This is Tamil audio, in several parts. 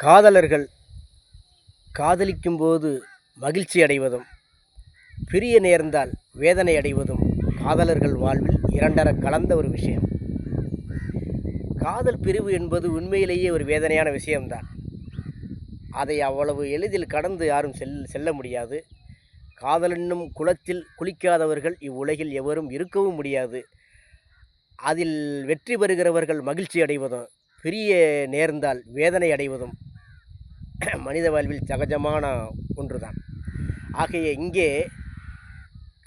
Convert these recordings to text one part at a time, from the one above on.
காதலர்கள் காதலிக்கும்போது மகிழ்ச்சி அடைவதும், பிரிய நேர்ந்தால் வேதனை அடைவதும் காதலர்கள் வாழ்வில் இரண்டர கலந்த ஒரு விஷயம். காதல் பிரிவு என்பது உண்மையிலேயே ஒரு வேதனையான விஷயம்தான். அதை அவ்வளவு எளிதில் கடந்து யாரும் செல்ல முடியாது. காதல் என்னும் குளத்தில் குளிக்காதவர்கள் இவ்வுலகில் எவரும் இருக்கவும் முடியாது. அதில் வெற்றி பெறுகிறவர்கள் மகிழ்ச்சி அடைவதும், பிரிய நேர்ந்தால் வேதனை அடைவதும் மனித வாழ்வில் சகஜமான ஒன்றுதான். ஆகைய இங்கே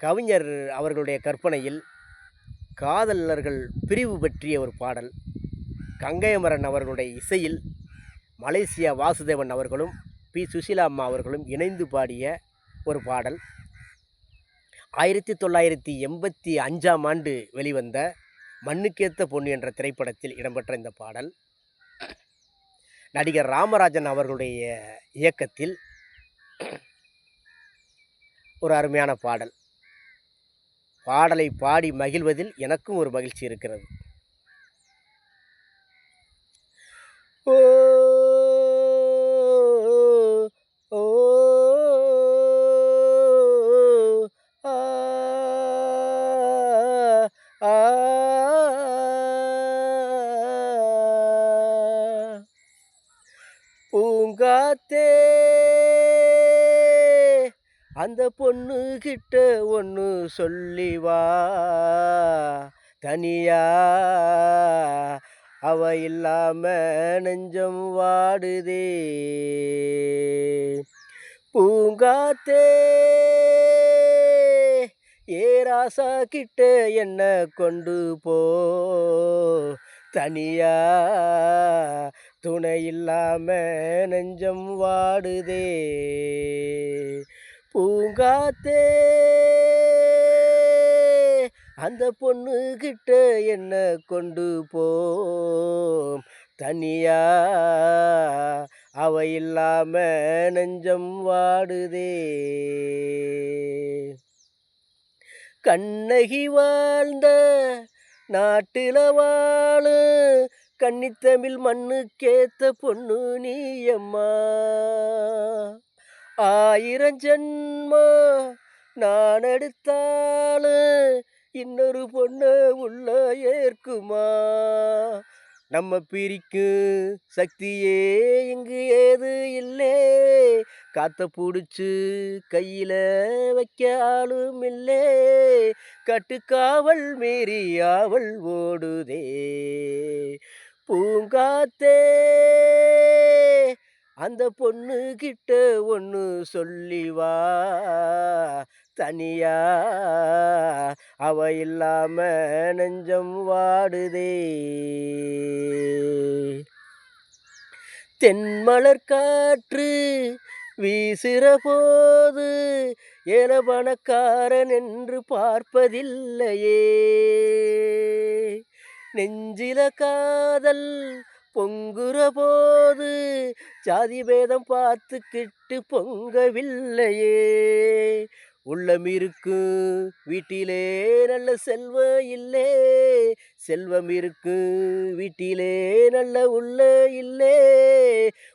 கவிஞர் அவர்களுடைய கற்பனையில் காதலர்கள் பிரிவு பற்றிய ஒரு பாடல், கங்கையமரன் அவர்களுடைய இசையில் மலேசியா வாசுதேவன் அவர்களும் பி சுசீலா அம்மா அவர்களும் இணைந்து பாடிய ஒரு பாடல். 1985ஆம் ஆண்டு வெளிவந்த மண்ணுக்கேத்த பொண்ணு என்ற திரைப்படத்தில் இடம்பெற்ற இந்த பாடல் நடிகர் ராமராஜன் அவர்களுடைய இயக்கத்தில் ஒரு அருமையான பாடல். பாடலை பாடி மகிழ்வதில் எனக்கும் ஒரு மகிழ்ச்சி இருக்கிறது. ஓ ஓ ஆ பூங்காத்தே அந்த பொண்ணு கிட்ட ஒன்று சொல்லி வா, தனியா அவ இல்லாம நெஞ்சம் வாடுதே. பூங்காத்தே ஏராசா கிட்ட என்ன கொண்டு போ, தனியா துணை இல்லாம நெஞ்சம் வாடுதே. பூங்காத்தே அந்த பொண்ணு கிட்ட என்ன கொண்டு போ, தனியா அவ இல்லாம நெஞ்சம் வாடுதே. கண்ணகி வாழ்ந்த நாட்டில வாழு கன்னித்தமிழ் மண்ணுக்கேத்த பொண்ணு நீயம்மா. 1000 ஜன்மா நான் எடுத்தாலும் இன்னொரு பொண்ணு உள்ள ஏற்குமா. நம்ம பிரிக்கும் சக்தியே இங்கு ஏது இல்லே, காத்த பிடிச்சு கையில வைக்க ஆளும் இல்லே, கட்டுக்காவல் மீறி ஆவல் ஓடுதே. பூங்காத்தே அந்த பொண்ணு கிட்ட ஒன்று சொல்லி வா, தனியா அவ இல்லாம நெஞ்சம் வாடுதே. தென்மலர் காற்று வீசுற போது ஏல பணக்காரன் என்று பார்ப்பதில்லையே, நெஞ்சில காதல் பொங்குற போது ஜாதி பேதம் பார்த்துக்கிட்டு பொங்கவில்லையே. உள்ளம் இருக்கும் வீட்டிலே நல்ல செல்வம் இல்லே, செல்வம் இருக்கும் வீட்டிலே நல்ல உள்ள இல்லே,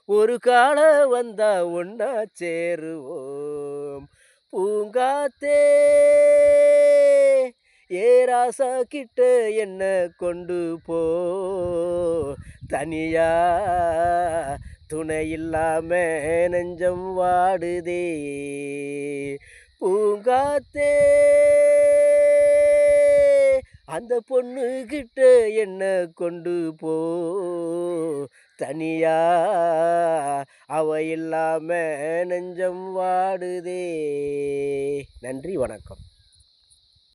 ஒரு காலம் வந்தா ஒன்னா சேருவோம். பூங்காத்தே ஏராசா கிட்ட என்ன கொண்டு போ, தனியா துணை இல்லாம நெஞ்சம் வாடுதே. பூங்காத்தே அந்த பொண்ணு கிட்ட என்ன கொண்டு போ, தனியா அவ இல்லாம நெஞ்சம் வாடுதே. நன்றி, வணக்கம்.